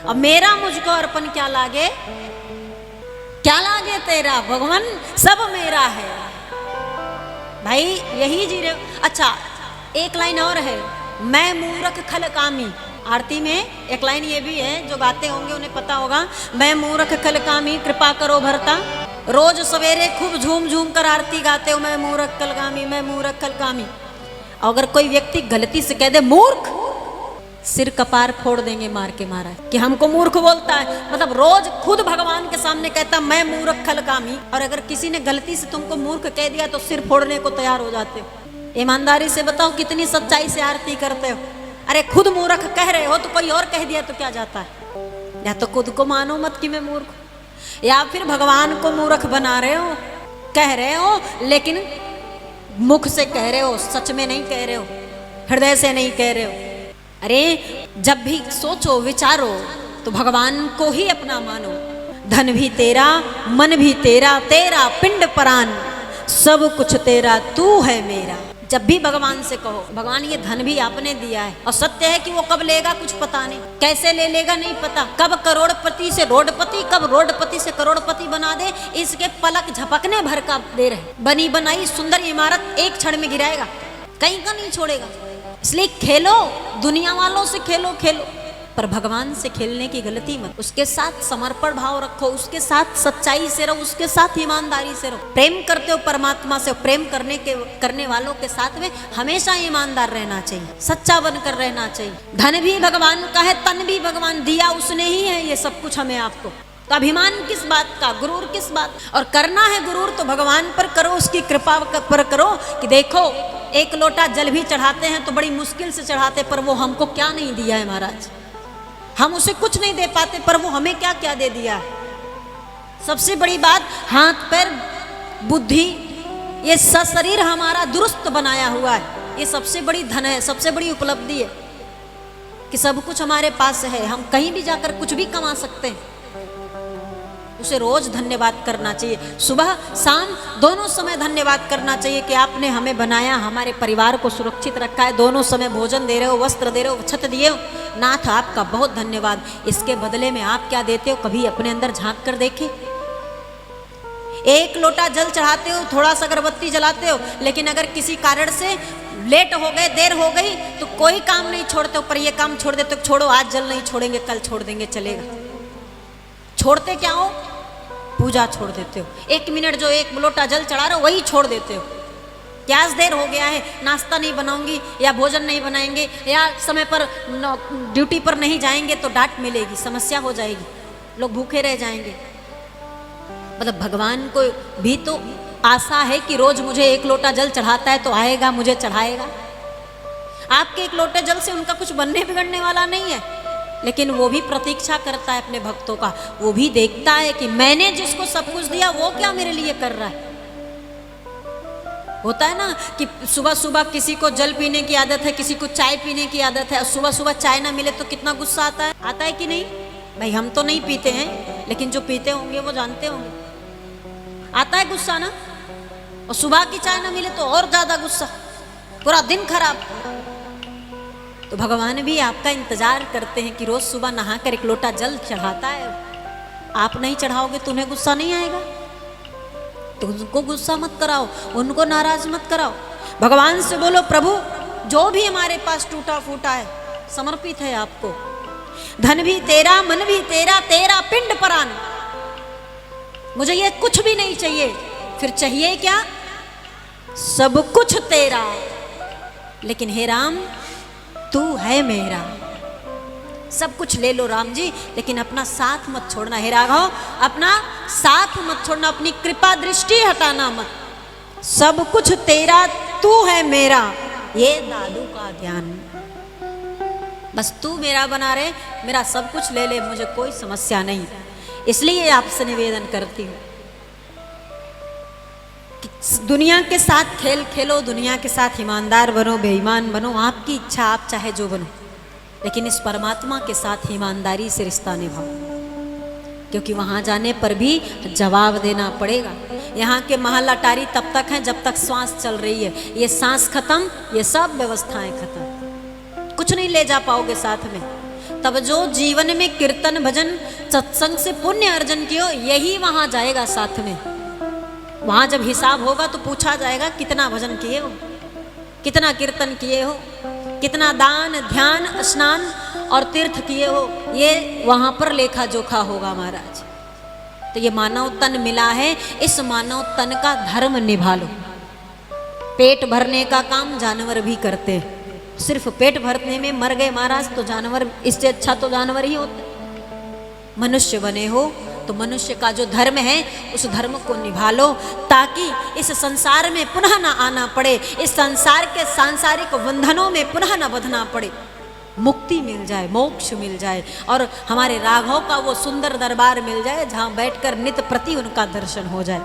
अब मेरा मुझको अर्पण क्या लागे, क्या लागे तेरा, भगवान सब मेरा है भाई, यही जी रहे। अच्छा एक लाइन और है, मैं मूर्ख खल कामी। आरती में एक लाइन ये भी है, जो गाते होंगे उन्हें पता होगा, मैं मूर्ख खल कामी कृपा करो भरता। रोज सवेरे खूब झूम झूम कर आरती गाते हो, मैं मूर्ख खल कामी, मैं मूर्ख खल कामी। अगर कोई व्यक्ति गलती से कह दे मूर्ख, सिर कपार फोड़ देंगे मार के मारा कि हमको मूर्ख बोलता है। मतलब रोज खुद भगवान के सामने कहता मैं मूर्ख खल कामी, और अगर किसी ने गलती से तुमको मूर्ख कह दिया तो सिर फोड़ने को तैयार हो जाते हो। ईमानदारी से बताओ कितनी सच्चाई से आरती करते हो। अरे खुद मूर्ख कह रहे हो तो कोई और कह दिया तो क्या जाता है। या तो खुद को मानो मत कि मैं मूर्ख, या फिर भगवान को मूर्ख बना रहे हो, कह रहे हो लेकिन मुख से कह रहे हो, सच में नहीं कह रहे हो, हृदय से नहीं कह रहे हो। अरे जब भी सोचो विचारो तो भगवान को ही अपना मानो। धन भी तेरा, मन भी तेरा, तेरा पिंड परान, सब कुछ तेरा, तू है मेरा। जब भी भगवान से कहो, भगवान ये धन भी आपने दिया है, और सत्य है कि वो कब लेगा कुछ पता नहीं, कैसे ले लेगा नहीं पता, कब करोड़पति से रोडपति, कब रोडपति से करोड़पति बना दे, इसके पलक झपकने भर का दे रहे। बनी बनाई सुंदर इमारत एक क्षण में गिराएगा, कहीं का नहीं छोड़ेगा। इसलिए खेलो, दुनिया वालों से खेलो खेलो, पर भगवान से खेलने की गलती मत। उसके साथ समर्पण भाव रखो, उसके साथ सच्चाई से रहो, उसके साथ ईमानदारी से रहो। प्रेम करते हो परमात्मा से, प्रेम करने वालों के साथ में हमेशा ईमानदार रहना चाहिए, सच्चा बनकर रहना चाहिए। धन भी भगवान का है, तन भी भगवान दिया उसने ही है, ये सब कुछ हमें आपको। तो अभिमान किस बात का, गुरूर किस बात। और करना है गुरूर तो भगवान पर करो, उसकी कृपा पर करो कि देखो एक लोटा जल भी चढ़ाते हैं तो बड़ी मुश्किल से चढ़ाते, पर वो हमको क्या नहीं दिया है महाराज, हम उसे कुछ नहीं दे पाते, पर वो हमें क्या क्या दे दिया है। सबसे बड़ी बात, हाथ पैर बुद्धि ये सशरीर हमारा दुरुस्त बनाया हुआ है, ये सबसे बड़ी धन है, सबसे बड़ी उपलब्धि है कि सब कुछ हमारे पास है, हम कहीं भी जाकर कुछ भी कमा सकते हैं। उसे रोज धन्यवाद करना चाहिए, सुबह शाम दोनों समय धन्यवाद करना चाहिए कि आपने हमें बनाया, हमारे परिवार को सुरक्षित रखा है, दोनों समय भोजन दे रहे हो, वस्त्र दे रहे हो, छत दिए हो। नाथ आपका बहुत धन्यवाद। इसके बदले में आप क्या देते हो, कभी अपने अंदर झांक कर देखे। एक लोटा जल चढ़ाते हो, थोड़ा सा अगरबत्ती जलाते हो, लेकिन अगर किसी कारण से लेट हो गए, देर हो गई तो कोई काम नहीं छोड़ते हो, पर ये काम छोड़ देते हो, छोड़ो आज जल नहीं छोड़ेंगे, कल छोड़ देंगे चलेगा। छोड़ते क्या हो, पूजा छोड़ देते हो। 1 मिनट जो 1 लोटा जल चढ़ा रहे हो वही छोड़ देते हो। क्या आज देर हो गया है, नाश्ता नहीं बनाऊंगी, या भोजन नहीं बनाएंगे, या समय पर ड्यूटी पर नहीं जाएंगे तो डांट मिलेगी, समस्या हो जाएगी, लोग भूखे रह जाएंगे। मतलब भगवान को भी तो आशा है कि रोज मुझे 1 लोटा जल चढ़ाता है तो आएगा, मुझे चढ़ाएगा। आपके 1 लोटे जल से उनका कुछ बनने बिगड़ने वाला नहीं है, लेकिन वो भी प्रतीक्षा करता है अपने भक्तों का। वो भी देखता है कि मैंने जिसको सब कुछ दिया वो क्या मेरे लिए कर रहा है। होता है ना कि सुबह सुबह किसी को जल पीने की आदत है, किसी को चाय पीने की आदत है, और सुबह सुबह चाय ना मिले तो कितना गुस्सा आता है। आता है कि नहीं भाई, हम तो नहीं पीते हैं, लेकिन जो पीते होंगे वो जानते होंगे। आता है गुस्सा ना, और सुबह की चाय ना मिले तो और ज्यादा गुस्सा, पूरा दिन खराब। तो भगवान भी आपका इंतजार करते हैं कि रोज सुबह नहाकर 1 लोटा जल चढ़ाता है। आप नहीं चढ़ाओगे तो उन्हें गुस्सा नहीं आएगा, तो उनको गुस्सा मत कराओ, उनको नाराज मत कराओ। भगवान से बोलो प्रभु जो भी हमारे पास टूटा फूटा है समर्पित है आपको। धन भी तेरा, मन भी तेरा, तेरा पिंड परान, मुझे ये कुछ भी नहीं चाहिए, फिर चाहिए क्या, सब कुछ तेरा, लेकिन हे राम तू है मेरा। सब कुछ ले लो राम जी, लेकिन अपना साथ मत छोड़ना। हे राघव अपना साथ मत छोड़ना, अपनी कृपा दृष्टि हटाना मत। सब कुछ तेरा, तू है मेरा, ये दादू का ध्यान। बस तू मेरा बना रहे, मेरा सब कुछ ले ले, मुझे कोई समस्या नहीं। इसलिए आपसे निवेदन करती हूँ कि दुनिया के साथ खेल खेलो, दुनिया के साथ ईमानदार बनो, बेईमान बनो, आपकी इच्छा, आप चाहे जो बनो, लेकिन इस परमात्मा के साथ ईमानदारी से रिश्ता निभाओ, क्योंकि वहां जाने पर भी जवाब देना पड़ेगा। यहाँ के महल अटारी तब तक हैं जब तक श्वास चल रही है, ये सांस खत्म, ये सब व्यवस्थाएं खत्म, कुछ नहीं ले जा पाओगे साथ में। तब जो जीवन में कीर्तन भजन सत्संग से पुण्य अर्जन कियो, यही वहां जाएगा साथ में। वहां जब हिसाब होगा तो पूछा जाएगा कितना भजन किए हो, कितना कीर्तन किए हो, कितना दान ध्यान स्नान और तीर्थ किए हो, ये वहां पर लेखा जोखा होगा महाराज। तो ये मानव तन मिला है, इस मानव तन का धर्म निभा लो। पेट भरने का काम जानवर भी करते हैं, सिर्फ पेट भरने में मर गए महाराज तो जानवर, इससे अच्छा तो जानवर ही होते। मनुष्य बने हो तो मनुष्य का जो धर्म है उस धर्म को निभा लो, ताकि इस संसार में पुनः ना आना पड़े, इस संसार के सांसारिक बंधनों में पुनः ना बंधना पड़े, मुक्ति मिल जाए, मोक्ष मिल जाए और हमारे राघव का वो सुंदर दरबार मिल जाए जहां बैठकर नित प्रति उनका दर्शन हो जाए।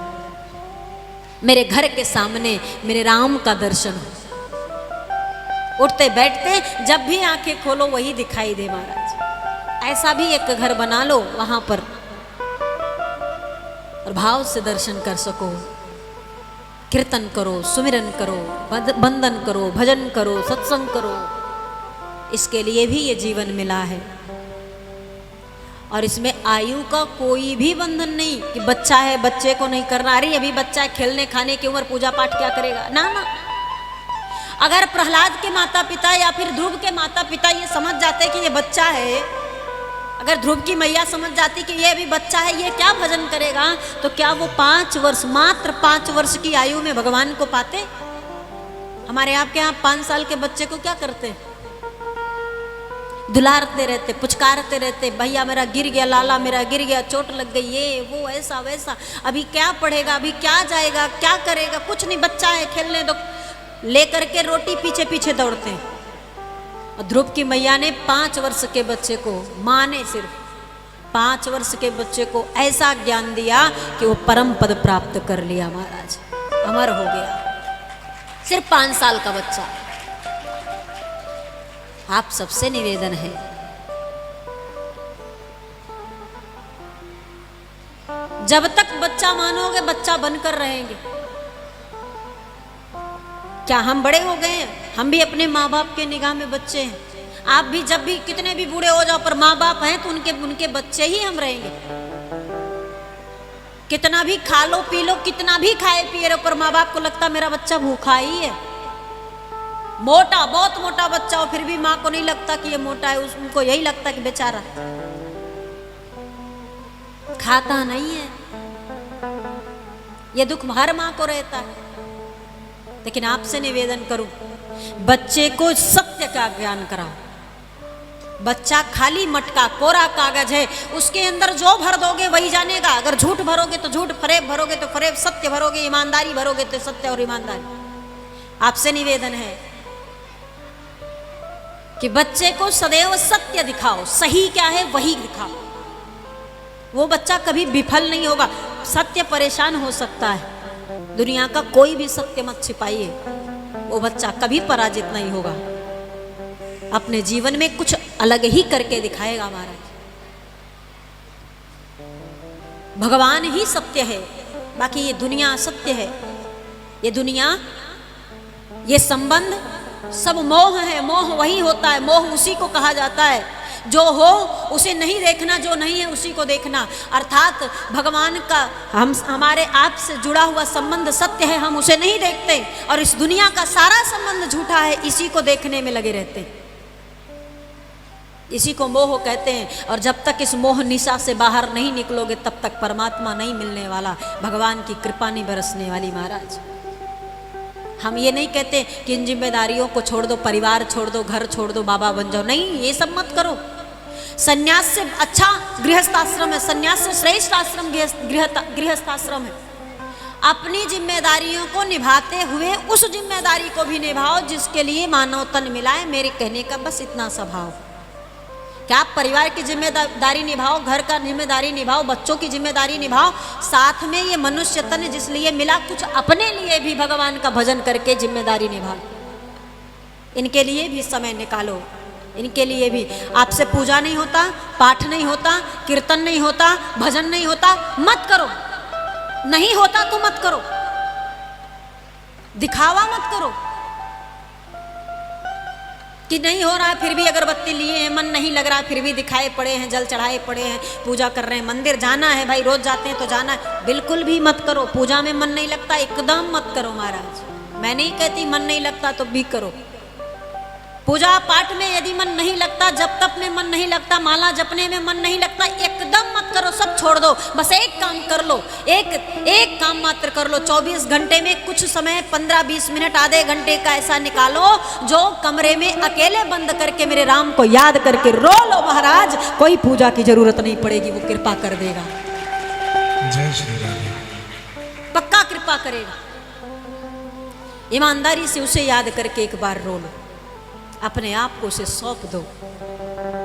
मेरे घर के सामने मेरे राम का दर्शन हो, उठते बैठते जब भी आंखें खोलो वही दिखाई दे महाराज। ऐसा भी एक घर बना लो वहां पर और भाव से दर्शन कर सको। कीर्तन करो, सुमिरन करो, बंदन करो, भजन करो, सत्संग करो। इसके लिए भी ये जीवन मिला है और इसमें आयु का कोई भी बंधन नहीं कि बच्चा है बच्चे को नहीं करना, अरे अभी बच्चा है खेलने खाने की उम्र, पूजा पाठ क्या करेगा, ना ना। अगर प्रहलाद के माता पिता या फिर ध्रुव के माता पिता ये समझ जाते कि ये बच्चा है, अगर ध्रुव की मैया समझ जाती कि ये अभी बच्चा है, ये क्या भजन करेगा, तो क्या वो 5 वर्ष, मात्र 5 वर्ष की आयु में भगवान को पाते? हमारे आपके यहाँ 5 साल के बच्चे को क्या करते? दुलारते रहते, पुचकारते रहते, भैया मेरा गिर गया, लाला मेरा गिर गया, चोट लग गई, ये वो ऐसा वैसा। अभी क्या पढ़ेगा, अभी क्या जाएगा, क्या करेगा, कुछ नहीं, बच्चा है खेलने दो, लेकर के रोटी पीछे पीछे दौड़ते हैं। और ध्रुव की मैया ने 5 वर्ष के बच्चे को, माँ ने सिर्फ 5 वर्ष के बच्चे को ऐसा ज्ञान दिया कि वो परम पद प्राप्त कर लिया महाराज, अमर हो गया। सिर्फ 5 साल का बच्चा। आप सबसे निवेदन है, जब तक बच्चा मानोगे बच्चा बनकर रहेंगे। क्या हम बड़े हो गए हैं? हम भी अपने माँ बाप के निगाह में बच्चे हैं। आप भी जब भी कितने भी बूढ़े हो जाओ पर माँ बाप हैं तो उनके बच्चे ही हम रहेंगे। कितना भी खा लो पी लो, कितना भी खाए पिए रहो, पर माँ बाप को लगता मेरा बच्चा भूखा ही है। मोटा, बहुत मोटा बच्चा हो फिर भी माँ को नहीं लगता कि ये मोटा है, उनको यही लगता कि बेचारा खाता नहीं है। ये दुख हर माँ को रहता है। लेकिन आपसे निवेदन करूं, बच्चे को सत्य का ज्ञान कराओ। बच्चा खाली मटका कोरा कागज है, उसके अंदर जो भर दोगे वही जानेगा। अगर झूठ भरोगे तो झूठ, फरेब भरोगे तो फरेब, सत्य भरोगे, ईमानदारी भरोगे तो सत्य और ईमानदारी। आपसे निवेदन है कि बच्चे को सदैव सत्य दिखाओ, सही क्या है वही दिखाओ। वो बच्चा कभी विफल नहीं होगा। सत्य परेशान हो सकता है, दुनिया का कोई भी सत्य मत छिपाइए, वो बच्चा कभी पराजित नहीं होगा। अपने जीवन में कुछ अलग ही करके दिखाएगा महाराज। भगवान ही सत्य है, बाकी ये दुनिया असत्य है। ये दुनिया, ये संबंध सब मोह है। मोह वही होता है, मोह उसी को कहा जाता है। जो हो उसे नहीं देखना, जो नहीं है उसी को देखना। अर्थात भगवान का हमारे आप से जुड़ा हुआ संबंध सत्य है, हम उसे नहीं देखते और इस दुनिया का सारा संबंध झूठा है, इसी को देखने में लगे रहते हैं। इसी को मोह कहते हैं। और जब तक इस मोह निशा से बाहर नहीं निकलोगे तब तक परमात्मा नहीं मिलने वाला, भगवान की कृपा नहीं बरसने वाली महाराज। हम ये नहीं कहते कि इन जिम्मेदारियों को छोड़ दो, परिवार छोड़ दो, घर छोड़ दो, बाबा बन जाओ, नहीं, ये सब मत करो। सन्यास से अच्छा गृहस्थ आश्रम है, सन्यास से श्रेष्ठ आश्रम गृहस्थ आश्रम है। अपनी जिम्मेदारियों को निभाते हुए उस जिम्मेदारी को भी निभाओ जिसके लिए मानव तन मिला है। मेरे कहने का बस इतना स्वभाव। क्या आप परिवार की जिम्मेदारी निभाओ, घर का जिम्मेदारी निभाओ, बच्चों की जिम्मेदारी निभाओ, साथ में ये मनुष्य तन जिस लिए मिला कुछ अपने लिए भी भगवान का भजन करके जिम्मेदारी निभाओ। इनके लिए भी समय निकालो। इनके लिए भी आपसे पूजा नहीं होता, पाठ नहीं होता, कीर्तन नहीं होता, भजन नहीं होता, मत करो। नहीं होता तो मत करो, दिखावा मत करो। कि नहीं हो रहा है फिर भी अगरबत्ती लिए हैं, मन नहीं लग रहा है फिर भी दिखाए पड़े हैं, जल चढ़ाए पड़े हैं, पूजा कर रहे हैं, मंदिर जाना है भाई, रोज जाते हैं तो जाना है, बिल्कुल भी मत करो। पूजा में मन नहीं लगता एकदम मत करो महाराज। मैं नहीं कहती मन नहीं लगता तो भी करो। पूजा पाठ में यदि मन नहीं लगता, जप तप में मन नहीं लगता, माला जपने में मन नहीं लगता, एकदम मत करो, सब छोड़ दो। बस एक काम कर लो, एक काम मात्र कर लो। 24 घंटे में कुछ समय 15-20 मिनट आधे घंटे का ऐसा निकालो जो कमरे में अकेले बंद करके मेरे राम को याद करके रो लो महाराज। कोई पूजा की जरूरत नहीं पड़ेगी, वो कृपा कर देगा। जय श्री राम। पक्का कृपा करेगा। ईमानदारी से उसे याद करके एक बार रो लो, अपने आप को उसे सौंप दो।